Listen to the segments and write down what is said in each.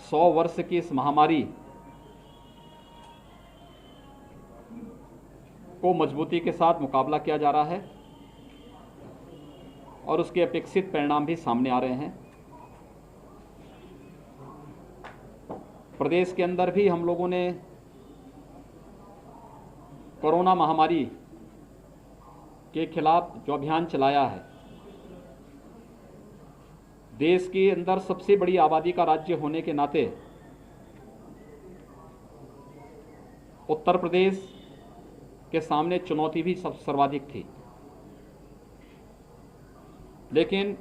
100 वर्ष की इस महामारी को मजबूती के साथ मुकाबला किया जा रहा है और उसके अपेक्षित परिणाम भी सामने आ रहे हैं। प्रदेश के अंदर भी हम लोगों ने कोरोना महामारी के खिलाफ जो अभियान चलाया है, देश के अंदर सबसे बड़ी आबादी का राज्य होने के नाते उत्तर प्रदेश के सामने चुनौती भी सर्वाधिक थी, लेकिन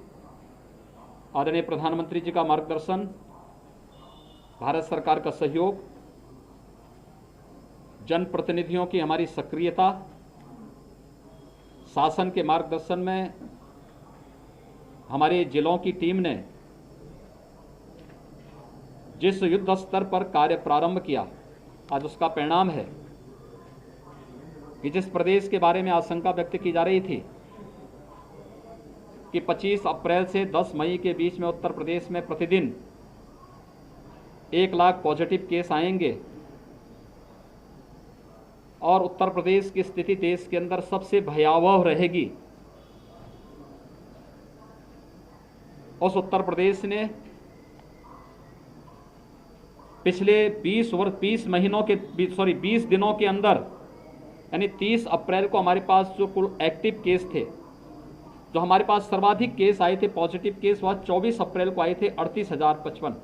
आदरणीय प्रधानमंत्री जी का मार्गदर्शन, भारत सरकार का सहयोग, जनप्रतिनिधियों की हमारी सक्रियता, शासन के मार्गदर्शन में हमारे जिलों की टीम ने जिस युद्ध स्तर पर कार्य प्रारंभ किया, आज उसका परिणाम है कि जिस प्रदेश के बारे में आशंका व्यक्त की जा रही थी कि 25 अप्रैल से 10 मई के बीच में उत्तर प्रदेश में प्रतिदिन 1 लाख पॉजिटिव केस आएंगे और उत्तर प्रदेश की स्थिति देश के अंदर सबसे भयावह रहेगी, उस उत्तर प्रदेश ने पिछले 20 दिनों के अंदर, यानी 30 अप्रैल को हमारे पास जो कुल एक्टिव केस थे, जो हमारे पास सर्वाधिक केस आए थे, पॉजिटिव केस, वह 24 अप्रैल को आए थे 38,055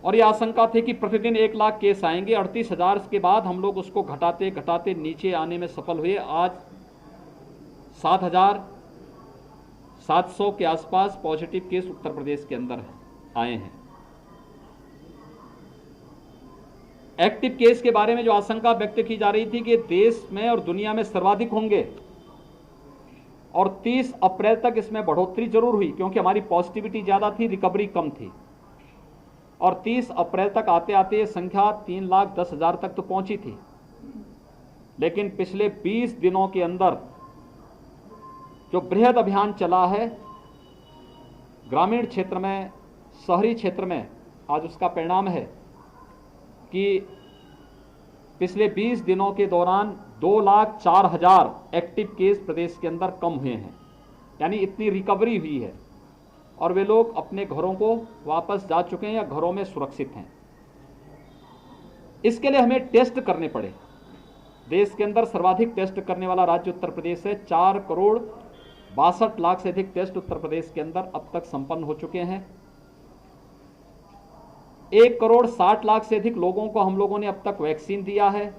और ये आशंका थी कि प्रतिदिन 1 लाख केस आएंगे। 38,000 के बाद हम लोग उसको घटाते घटाते नीचे आने में सफल हुए। आज 7,700 के आसपास पॉजिटिव केस उत्तर प्रदेश के अंदर आए हैं। एक्टिव केस के बारे में जो आशंका व्यक्त की जा रही थी कि देश में और दुनिया में सर्वाधिक होंगे और 30 अप्रैल तक इसमें बढ़ोतरी जरूर हुई क्योंकि हमारी पॉजिटिविटी ज़्यादा थी, रिकवरी कम थी, और 30 अप्रैल तक आते आते ये संख्या 3,10,000 तक तो पहुंची थी। लेकिन पिछले 20 दिनों के अंदर जो बृहद अभियान चला है ग्रामीण क्षेत्र में, शहरी क्षेत्र में, आज उसका परिणाम है कि पिछले 20 दिनों के दौरान 2,04,000 एक्टिव केस प्रदेश के अंदर कम हुए हैं, यानी इतनी रिकवरी हुई है और वे लोग अपने घरों को वापस जा चुके हैं या घरों में सुरक्षित हैं। इसके लिए हमें टेस्ट करने पड़े। देश के अंदर सर्वाधिक टेस्ट करने वाला राज्य उत्तर प्रदेश है। 4,62,00,000 से अधिक टेस्ट उत्तर प्रदेश के अंदर अब तक संपन्न हो चुके हैं। 1,60,00,000 से अधिक लोगों को हम लोगों ने अब तक वैक्सीन दिया है।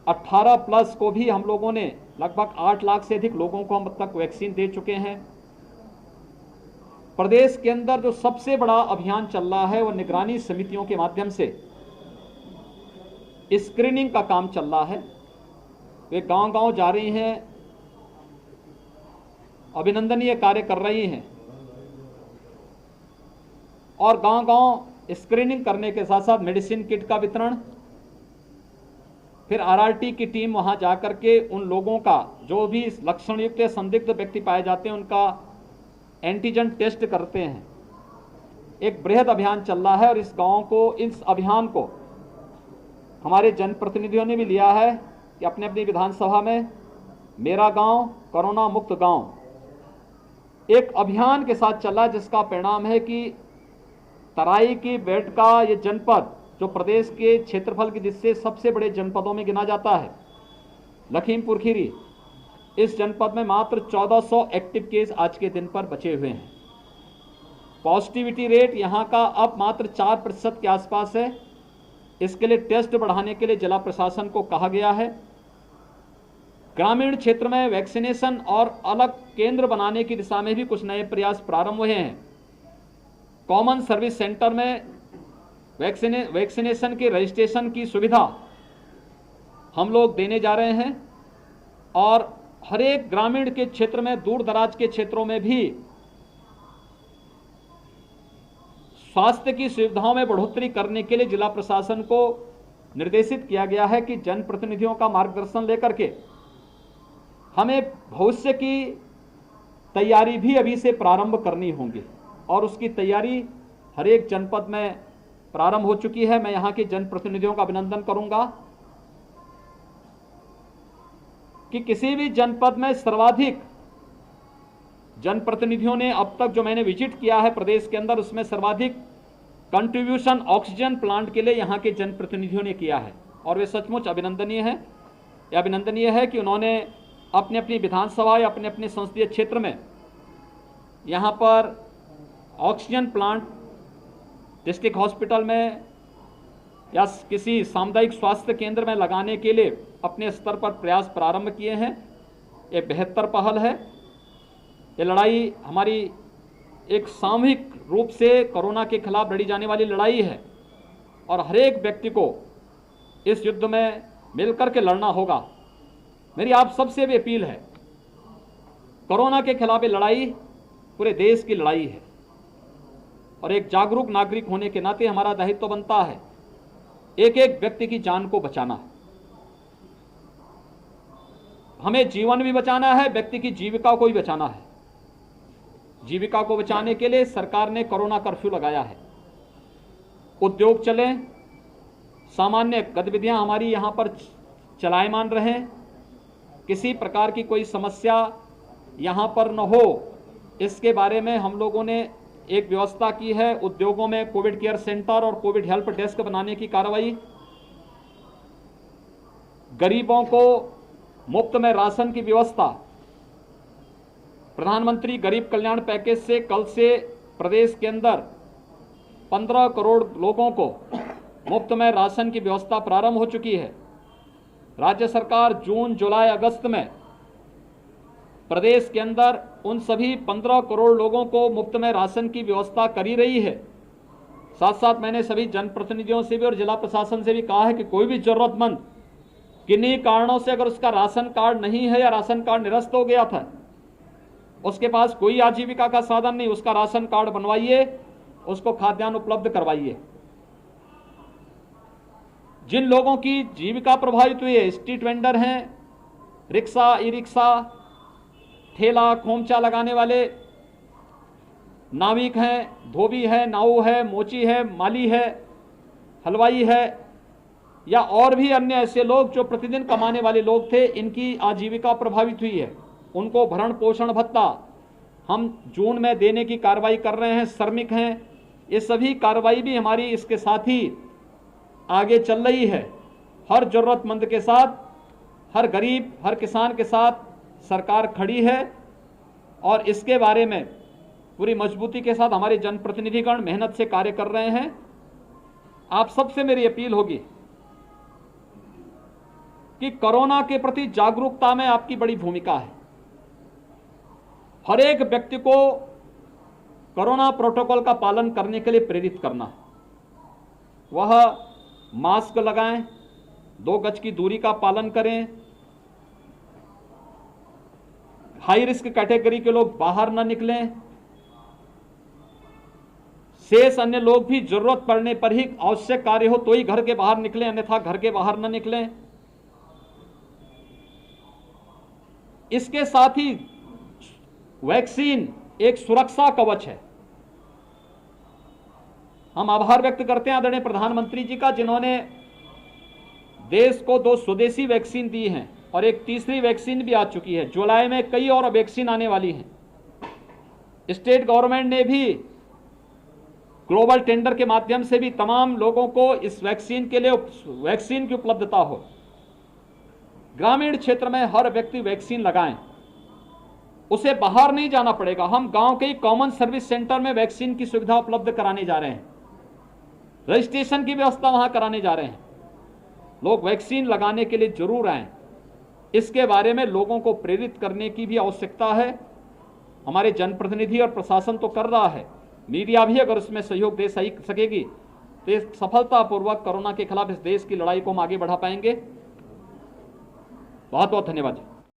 18+ को भी हम लोगों ने लगभग 8 लाख से अधिक लोगों को हम अब तक वैक्सीन दे चुके हैं। प्रदेश के अंदर जो सबसे बड़ा अभियान चल रहा है वह निगरानी समितियों के माध्यम से स्क्रीनिंग का काम चल रहा है। वे गांव-गांव जा रही हैं, अभिनंदनीय कार्य कर रही हैं और गांव-गांव स्क्रीनिंग करने के साथ साथ मेडिसिन किट का वितरण, फिर आरआरटी की टीम वहां जाकर के उन लोगों का जो भी लक्षण युक्त संदिग्ध व्यक्ति पाए जाते हैं उनका एंटीजन टेस्ट करते हैं। एक बृहद अभियान चल रहा है और इस अभियान को हमारे जनप्रतिनिधियों ने भी लिया है कि अपने अपनी विधानसभा में मेरा गांव कोरोना मुक्त गांव एक अभियान के साथ चला, जिसका परिणाम है कि तराई की बेल्ट का ये जनपद जो प्रदेश के क्षेत्रफल की दृष्टि से सबसे बड़े जनपदों में गिना जाता है, लखीमपुर खीरी, इस जनपद में मात्र 1400 एक्टिव केस आज के दिन पर बचे हुए हैं। पॉजिटिविटी रेट यहाँ का अब मात्र 4% के आसपास है। इसके लिए टेस्ट बढ़ाने के लिए जिला प्रशासन को कहा गया है। ग्रामीण क्षेत्र में वैक्सीनेशन और अलग केंद्र बनाने की दिशा में भी कुछ नए प्रयास प्रारंभ हुए हैं। कॉमन सर्विस सेंटर में वैक्सीनेशन के रजिस्ट्रेशन की सुविधा हम लोग देने जा रहे हैं और हर एक ग्रामीण के क्षेत्र में, दूर दराज के क्षेत्रों में भी स्वास्थ्य की सुविधाओं में बढ़ोतरी करने के लिए जिला प्रशासन को निर्देशित किया गया है कि जनप्रतिनिधियों का मार्गदर्शन लेकर के हमें भविष्य की तैयारी भी अभी से प्रारंभ करनी होगी और उसकी तैयारी हर एक जनपद में प्रारंभ हो चुकी है। मैं यहाँ के जनप्रतिनिधियों का अभिनंदन करूंगा कि किसी भी जनपद में सर्वाधिक जनप्रतिनिधियों ने अब तक जो मैंने विजिट किया है प्रदेश के अंदर, उसमें सर्वाधिक कंट्रीब्यूशन ऑक्सीजन प्लांट के लिए यहाँ के जनप्रतिनिधियों ने किया है और वे सचमुच अभिनंदनीय है। यह अभिनंदनीय है कि उन्होंने अपनी अपनी विधानसभा या अपने अपने संसदीय क्षेत्र में यहाँ पर ऑक्सीजन प्लांट डिस्ट्रिक्ट हॉस्पिटल में या किसी सामुदायिक स्वास्थ्य केंद्र में लगाने के लिए अपने स्तर पर प्रयास प्रारंभ किए हैं। ये बेहतर पहल है। ये लड़ाई हमारी एक सामूहिक रूप से कोरोना के खिलाफ लड़ी जाने वाली लड़ाई है और हर एक व्यक्ति को इस युद्ध में मिलकर के लड़ना होगा। मेरी आप सबसे भी अपील है, कोरोना के खिलाफ ये लड़ाई पूरे देश की लड़ाई है और एक जागरूक नागरिक होने के नाते हमारा दायित्व बनता है एक एक व्यक्ति की जान को बचाना। हमें जीवन भी बचाना है, व्यक्ति की जीविका को भी बचाना है। जीविका को बचाने के लिए सरकार ने कोरोना कर्फ्यू लगाया है। उद्योग चलें, सामान्य गतिविधियां हमारी यहां पर चलायमान रहें, किसी प्रकार की कोई समस्या यहां पर न हो, इसके बारे में हम लोगों ने एक व्यवस्था की है। उद्योगों में कोविड केयर सेंटर और कोविड हेल्प डेस्क बनाने की कार्रवाई, गरीबों को मुफ्त में राशन की व्यवस्था, प्रधानमंत्री गरीब कल्याण पैकेज से कल से प्रदेश के अंदर 15 करोड़ लोगों को मुफ्त में राशन की व्यवस्था प्रारंभ हो चुकी है। राज्य सरकार जून, जुलाई, अगस्त में प्रदेश के अंदर उन सभी 15 करोड़ लोगों को मुफ्त में राशन की व्यवस्था करी रही है। साथ साथ मैंने सभी जनप्रतिनिधियों से भी और जिला प्रशासन से भी कहा है कि कोई भी जरूरतमंद किन्हीं कारणों से अगर उसका राशन कार्ड नहीं है या राशन कार्ड निरस्त हो गया था, उसके पास कोई आजीविका का साधन नहीं, उसका राशन कार्ड बनवाइए, उसको खाद्यान्न उपलब्ध करवाइए। जिन लोगों की जीविका प्रभावित हुई है, स्ट्रीट वेंडर हैं, रिक्शा, ई रिक्शा, ठेला खोमचा लगाने वाले, नाविक हैं, धोबी है, नाऊ है, मोची है, माली है, हलवाई है या और भी अन्य ऐसे लोग जो प्रतिदिन कमाने वाले लोग थे, इनकी आजीविका प्रभावित हुई है। उनको भरण पोषण भत्ता हम जून में देने की कार्रवाई कर रहे हैं। श्रमिक हैं, ये सभी कार्रवाई भी हमारी इसके साथ ही आगे चल रही है। हर जरूरतमंद के साथ, हर गरीब, हर किसान के साथ सरकार खड़ी है और इसके बारे में पूरी मजबूती के साथ हमारे जनप्रतिनिधिगण मेहनत से कार्य कर रहे हैं। आप सबसे मेरी अपील होगी कि कोरोना के प्रति जागरूकता में आपकी बड़ी भूमिका है। हर एक व्यक्ति को कोरोना प्रोटोकॉल का पालन करने के लिए प्रेरित करना है। वह मास्क लगाएं, 2 गज की दूरी का पालन करें, हाई रिस्क कैटेगरी के लोग बाहर न निकलें, शेष अन्य लोग भी जरूरत पड़ने पर ही आवश्यक कार्य हो तो ही घर के बाहर निकलें, अन्यथा घर के बाहर न निकलें। इसके साथ ही वैक्सीन एक सुरक्षा कवच है। हम आभार व्यक्त करते हैं आदरणीय प्रधानमंत्री जी का, जिन्होंने देश को 2 स्वदेशी वैक्सीन दी हैं और एक तीसरी वैक्सीन भी आ चुकी है। जुलाई में कई और वैक्सीन आने वाली हैं। स्टेट गवर्नमेंट ने भी ग्लोबल टेंडर के माध्यम से भी तमाम लोगों को इस वैक्सीन के लिए वैक्सीन की उपलब्धता हो। ग्रामीण क्षेत्र में हर व्यक्ति वैक्सीन लगाएं, उसे बाहर नहीं जाना पड़ेगा। हम गांव के कॉमन सर्विस सेंटर में वैक्सीन की सुविधा उपलब्ध कराने जा रहे हैं, रजिस्ट्रेशन की व्यवस्था वहां कराने जा रहे हैं। लोग वैक्सीन लगाने के लिए जरूर आएं। इसके बारे में लोगों को प्रेरित करने की भी आवश्यकता है। हमारे जनप्रतिनिधि और प्रशासन तो कर रहा है, मीडिया भी अगर उसमें सहयोग दे सकेगी तो सफलतापूर्वक कोरोना के खिलाफ इस देश की लड़ाई को हम आगे बढ़ा पाएंगे। बहुत बहुत धन्यवाद।